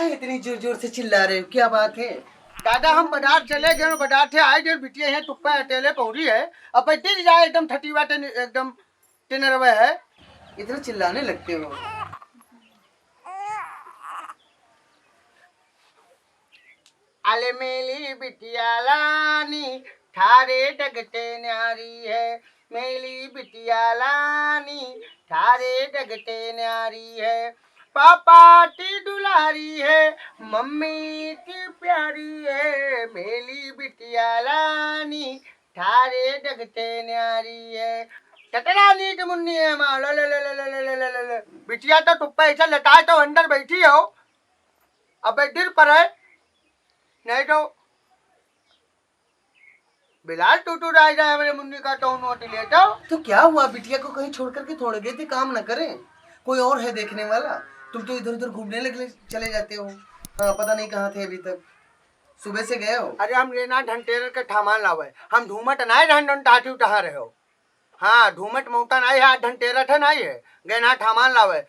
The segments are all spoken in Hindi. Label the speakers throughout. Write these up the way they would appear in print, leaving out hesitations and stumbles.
Speaker 1: है इतनी जोर जोर से चिल्ला रहे हो, क्या बात है?
Speaker 2: दादा हम बाजार चले गए, बाजार से आए जो बिटिया है तुप्पा अकेले पौड़ी है, अब बैठी जाए एकदम ठटी बाटे एकदम टिनरवे है।
Speaker 1: इतना चिल्लाने लगते हो?
Speaker 2: अले मेली बिटिया लानी थारे डगते न्यारी है, मेली बिटिया लानी थारे डगते न्यारी है, पापा की दुलारी है, मम्मी की प्यारी है, मेली बिटिया लानी थारे डगते न्यारी है। टटरा नीट मुन्नी है माँ, ले ले ले ले ले ले ले ले ले। बिटिया तो टुप्पा ऐसा लटाए तो अंदर बैठी हो, अब बैठी पर है नहीं तो बिलाल टूटू राज है मेरे मुन्नी का तो नोट लेता।
Speaker 1: तो क्या हुआ, बिटिया को कहीं छोड़ करके थोड़े गए थे, काम न करें? कोई और है देखने वाला? तुम तो इधर उधर घूमने लगे चले जाते हो। हाँ, पता नहीं कहाँ थे अभी तक, सुबह से गए हो?
Speaker 2: अरे हम लेना धनतेरस के ठामान लावे, हम धूमट नहीं रहन टाटी उठा रहे हो। हाँ धूमट मौका नहीं है, धनतेरस है नहीं है, गए ना ठामान लावे,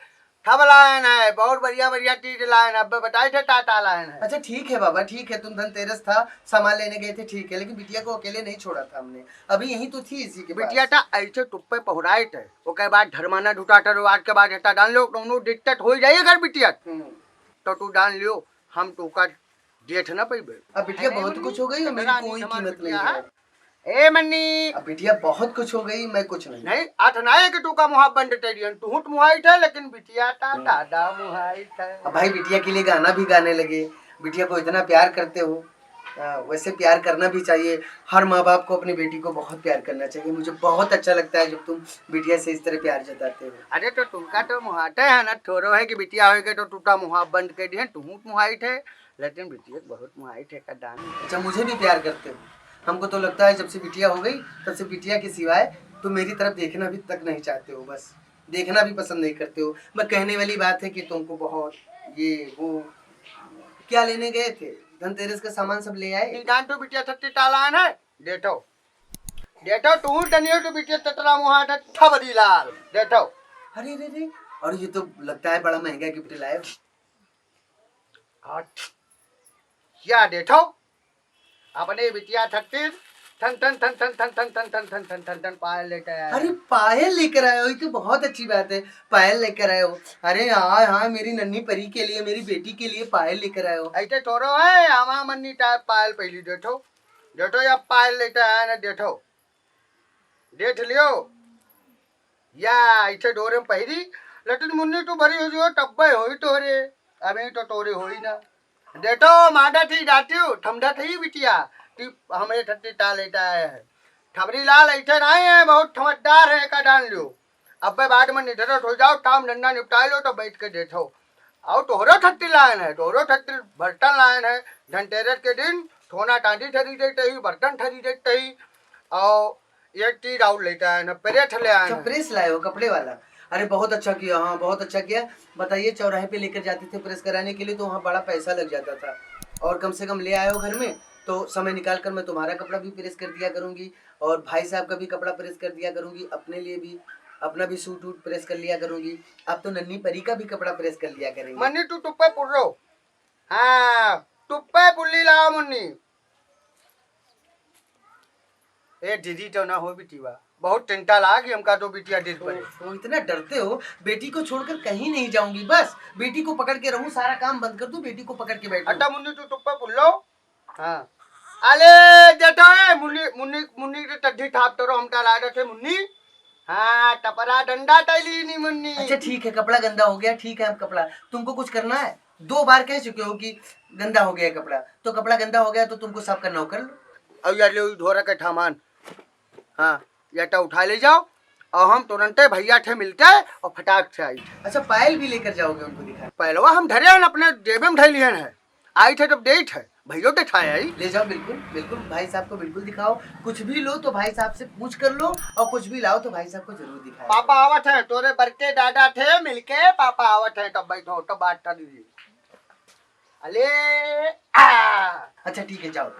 Speaker 2: ठब लायन है, बहुत बढ़िया बढ़िया चीज लायन, अब बताए थे टाटा लायन है।
Speaker 1: अच्छा ठीक है बाबा, ठीक है, तुम धनतेरस था सामान लेने गए थे, ठीक है, लेकिन बिटिया को अकेले नहीं छोड़ा था हमने, अभी यही तो थी इसी के
Speaker 2: बिटिया था ऐसे टुप्पे पहुराए थे, उसके बाद धर्माना ढूटा आज के बाद हटा डाल लो, दोनों दिक्कत हो जाइए अगर बिटिया तो तू डाल लियो, हम तू का जेठ ना पैबे।
Speaker 1: अब बिटिया बहुत कुछ हो गई और मेरी कोई कीमत नहीं है।
Speaker 2: ए मन्नी
Speaker 1: अब बिटिया बहुत कुछ हो गई, मैं कुछ नहीं।
Speaker 2: नहीं आठ ना है कि तू का मुहा बंद टेरियन, तू हुट मुहाई था लेकिन बिटिया था दादा मुहाई था।
Speaker 1: अब भाई बिटिया के लिए गाना भी गाने लगे, बिटिया को इतना प्यार करते हो, वैसे प्यार करना भी चाहिए। हर माँ बाप को अपनी बेटी को बहुत प्यार करना चाहिए। मुझे बहुत अच्छा लगता है जब तुम बिटिया से इस तरह प्यार जताते हो।
Speaker 2: अरे तो तुमका तो मुहाते है ना, थोड़ो है कि बिटिया होगे तो टूटा मुहा बंद कर दिए, तू मुहाई थे लेकिन बिटिया बहुत मुहाई थे का दान।
Speaker 1: अच्छा मुझे भी प्यार करते हो? हमको तो लगता है जब से बिटिया हो गई तब से बिटिया के सिवाय तुम मेरी तरफ देखना भी तक नहीं चाहते हो, बस देखना भी पसंद नहीं करते हो। मैं कहने वाली बात है कि तुमको बहुत ये वो क्या लेने गए थे, धनतेरस का सामान सब ले आए?
Speaker 2: जान तो बिटिया सत्ती तालान है, देखो देखो तू डनियो तो बिटिया ततरा मुहा था ठबरी लाल देखो।
Speaker 1: अरे रे रे, और ये तो लगता है बड़ा महंगा गिफ्ट लाए हो।
Speaker 2: क्या देखो अपने बिटिया छत्तीस थन थन थन थन थन थन थन थन थन थन थन थन पायल लेकर आया।
Speaker 1: अरे पायल लेकर आए हो, ये तो बहुत अच्छी बात है, पायल लेकर आए हो। अरे हाँ हाँ, मेरी नन्ही परी के लिए, मेरी बेटी के लिए पायल लेकर आए हो।
Speaker 2: ऐसे थोड़ो है आमा मन्नी टाइप पायल पहली देखो देखो, या पायल लेकर आया ना देखो देख लियो, या ऐसे डोरे में पहली लेकिन मुन्नी तो भरी हो जो टब्बे होई तोरे, अभी तो तोरे होई ना देखो मादा थी जाती हूँ ठमडा थी बिटिया ती हमें ठट्टी टाल लेता है। ठबरी लाल ऐसे नहीं है, बहुत समझदार है का डाल लियो, अब बाद में निधरत हो जाओ, काम धंधा निपटा लो तो बैठ के देखो। और तोहरो ठट्टी लायन है, तोहरो ठट्टी बर्तन लायन है, धनतेरस के दिन सोना चांदी ठरी देते ही, बर्तन ठरी देते ही, और एक चीज और लेता है ना प्रेस ले आए।
Speaker 1: प्रेस लाए हो कपड़े वाला? अरे बहुत अच्छा किया, हाँ बहुत अच्छा किया। बताइए, चौराहे पे लेकर जाते थे प्रेस कराने के लिए तो वहाँ बड़ा पैसा लग जाता था, और कम से कम ले आए हो घर में तो समय निकाल कर मैं तुम्हारा कपड़ा भी प्रेस कर दिया करूँगी, और भाई साहब का भी कपड़ा प्रेस कर दिया करूँगी, अपने लिए भी अपना भी सूट वूट प्रेस कर लिया करूँगी। अब तो नन्ही परी का भी कपड़ा प्रेस कर लिया करेंगे।
Speaker 2: मन्नी तू टुप्पे पुर्रो, हाँ टुप्पे पुल्ली लाओ मुन्नी। ए दीदी तो ना हो बिटिया, बहुत चिंता लागी हमका तो बिटिया दिल पर।
Speaker 1: तो इतना डरते हो? बेटी को छोड़कर कहीं नहीं जाऊंगी, बस बेटी को पकड़ के रहूं, सारा काम बंद कर दूं, बेटी को पकड़ के बैठूं।
Speaker 2: अट्टा मुन्नी तू टुप्पे पुल्लो, हाँ अले जेठो है मुन्नी मुन्नी मुन्नी के टड्डी थाप तो हम ला रहे थे मुन्नी, हाँ टपरा डंडा तैली नहीं मुन्नी।
Speaker 1: अच्छा ठीक है, कपड़ा गंदा हो गया, ठीक है, अब कपड़ा तुमको कुछ करना है? 2 बार कह चुके हो कि गंदा हो गया कपड़ा, तो कपड़ा गंदा हो गया तो तुमको साफ करना हो, कर लो।
Speaker 2: अब यार ले धोरा के ठामान, हाँ या उठा ले जाओ और हम तुरंते भैया थे मिलते और फटाक से आई।
Speaker 1: अच्छा पायल भी लेकर जाओगे उनको दिखा?
Speaker 2: पहलवा हम धरे हैं अपने जेबे में धैली है, आई थे जब डेट है भैया तो छाया आई।
Speaker 1: ले जाओ, बिल्कुल बिल्कुल भाई साहब को बिल्कुल दिखाओ, कुछ भी लो तो भाई साहब से पूछ कर लो, और कुछ भी लाओ तो भाई साहब को जरूर दिखाओ।
Speaker 2: पापा आवत है, तोरे बड़के दादा थे मिलके पापा आवत है, तब बैठो तब बात कर दीजिए। अले
Speaker 1: अच्छा ठीक है, जाओ।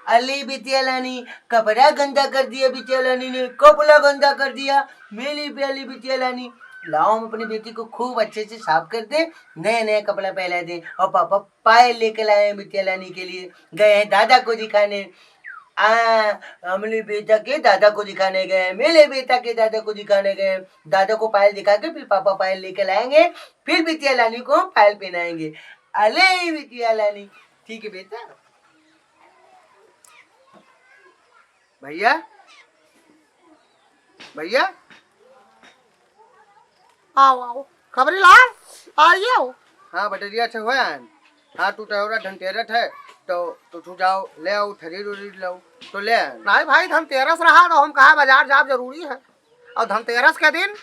Speaker 1: अली बिटिया लानी कपड़ा गंदा कर दिया, बिटिया लानी ने कपड़ा गंदा कर दिया, मेरी प्याली बिटिया लानी लाओ हम अपनी बेटी को खूब अच्छे से साफ कर दे, नए नए कपड़ा पहना दे। और पापा पायल लेकर आए हैं बिटिया लाने के लिए, गए हैं दादा को दिखाने। हमने बेटा के दादा को दिखाने गए, मेरे बेटा के दादा को दिखाने गए। दादा को पायल दिखा के फिर पापा पायल लेकर लाएंगे, फिर बिटिया लानी को हम पायल पहनाएंगे। अले बिटिया लानी, ठीक है बेटा। भैया भैया
Speaker 2: आओ आओ खबरी लाल आइए आओ।
Speaker 1: हाँ बटरिया से हो यार। हाँ तू टहरा धनतेरस है तो तू जाओ ले आओ, खरीद उरीद लाओ तो ले आए।
Speaker 2: नहीं भाई धनतेरस रहा तो हम कहा बाजार जाब जरूरी है, और धनतेरस के दिन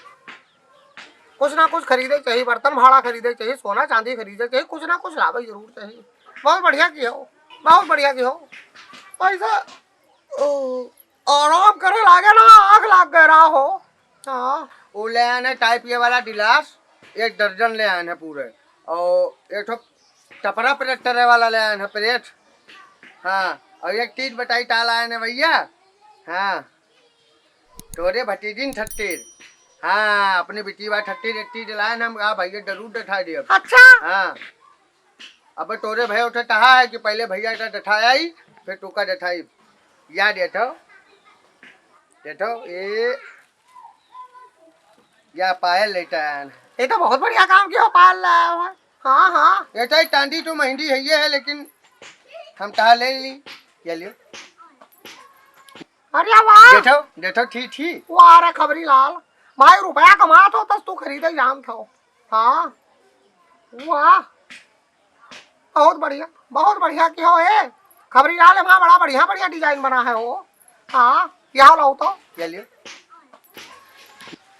Speaker 2: कुछ ना कुछ खरीदे चाहिए, बर्तन भाड़ा खरीदे चाहिए, सोना चांदी खरीदे चाहिए, कुछ ना कुछ लाभ जरूर चाहिए। बहुत बढ़िया की हो, बहुत बढ़िया की हो। पैसा आराम करे लागे ना, आग लाग गए रहा हो। हाँ
Speaker 1: वो ले आए हैं टाइप ये वाला गिलास, 1 दर्जन ले आए हैं पूरे। और एक ठो टपरा प्लेट तरह वाला ले आए हैं प्लेट। हाँ और एक तीन बटाई टाल आए हैं भैया। हाँ तोरे भतीजिन ठट्टीर। हाँ अपने बिटिया ठट्टीर एट्टी दिलाए हम। हाँ भैया जरूर डठा दिए।
Speaker 2: अच्छा
Speaker 1: हाँ अब तोरे भैया उठे कहा है कि पहले भैया का डठाया आई फिर तू का डठाई। याद देखो देखो ये या पायल लेता है।
Speaker 2: ये तो बहुत बढ़िया काम किया पाल लाया हुआ। हाँ हाँ
Speaker 1: ये तो चांदी तो महंगी है ये है, लेकिन हम कहा ले ली। ये लियो
Speaker 2: अरे वाह
Speaker 1: देखो देखो ठीक ठीक।
Speaker 2: वाह रे खबरी लाल, भाई रुपया कमा तो तू खरीदे जाम था। हाँ वाह बहुत बढ़िया की हो ये खबरी लाल। वहाँ बड़ा बढ़िया बढ़िया डिजाइन बना है वो। हाँ यहाँ लो तो
Speaker 1: ये लियो।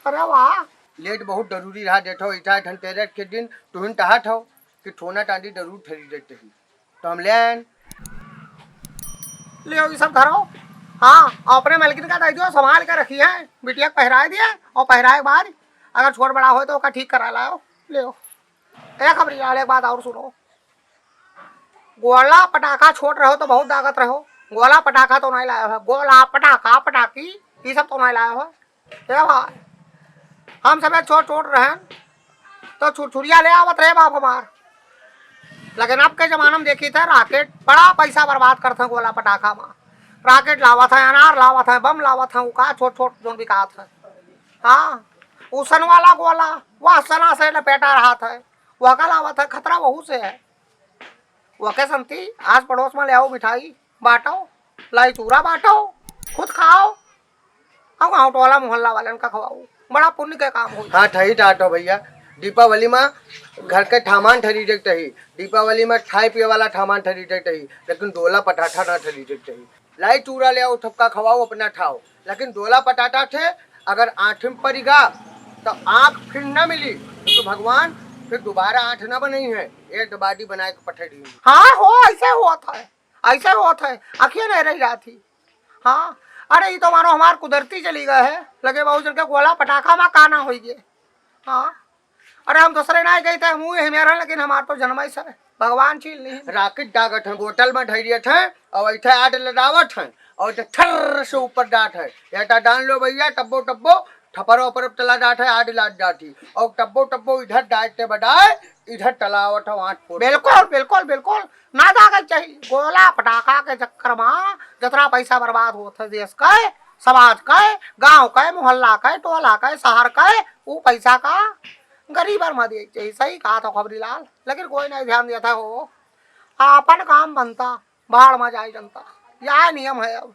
Speaker 2: अरे वाह
Speaker 1: लेट बहुत जरूरी रहा। देखो इतना धनतेरस के दिन तुम कहा था कि सोना चांदी जरूर खरीदे ही तो हम ले आए।
Speaker 2: ले ये सब धरो। हाँ अपने मलकिन का दे दियो, संभाल के रखी है, बिटिया को पहराए दिए और पहराए के बाद अगर छोट बड़ा हो तो उसका ठीक करा लाओ। ले एक खबरी लाल एक बात और सुनो, गोला पटाखा छोड़ रहे हो तो बहुत दागत रहो। गोला पटाखा तो नहीं लाया है, गोला पटाखा पटाखी ये सब तो नहीं लाया है। ए भाई हम सब छोट छोट रहे तो छुरछुरिया ले आवत रहे बाप हमार, लेकिन अब के जमाना में देखी थे राकेट बड़ा पैसा बर्बाद करते हैं गोला पटाखा में। राकेट लावत है, अनार लावत है, बम लावत है, का छोट छोट जो बिकात है। हाँ वो सन वाला गोला वह सना से लपेटा रहा था, वह का लावत है, खतरा वहू से है। वह के संती आस पड़ोस में ले आओ, मिठाई बांटो, लाई चूरा बांटो, खुद खाओ और गाँव टोला मोहल्ला वाले का खवाओ, बड़ा पुण्य के काम हो।
Speaker 1: हाँ ठही टाटो भैया। दीपावली में घर के ठामान खरीदे ही, दीपावली में खाए पिए वाला ठामान खरीदे ही, लेकिन डोला पटाखा ना खरीदे ही। लाई चूरा ले आओ, थपका खवाओ, अपना खाओ, लेकिन डोला पटाखा थे अगर आँख में पड़ेगा तो आँख फिर न मिली, तो भगवान फिर दोबारा आँख न बनी है, एक बाडी बना के पठे दी।
Speaker 2: हाँ हो ऐसे हुआ था, ऐसे हुआ था, आखिर नहीं रही रहा थी। हाँ अरे ये तो मानो हमार कुदरती चली गए है, लगे बहुत जन के गोला पटाखा में काना हो गए। हाँ अरे हम दूसरे ना गए थे मुँह मेरा, लेकिन हमार तो जन्म से भगवान चील नहीं।
Speaker 1: राकेट डागत है, बोतल में ढैरियत है और ऐठे आड लगावत है और ठर से ऊपर डाट है। ऐटा डाल लो भैया, टब्बो टब्बो ठपर ऊपर चला जाता है, आड लाट जाती और टब्बो टब्बो इधर डाटते बडाए इधर टलावट है, आठ फुट।
Speaker 2: बिल्कुल बिल्कुल बिल्कुल ना दागत चाहिए। गोला पटाखा के चक्कर में जितना पैसा बर्बाद होता है देश का, समाज का, गांव का, मोहल्ला का, टोला का, शहर का, वो पैसा का गरीब मत दे चाहिए। सही कहा था खबरी लाल, लेकिन कोई नहीं ध्यान देता हो। अपन काम बनता बाढ़ में जाए जनता, यह नियम है अब।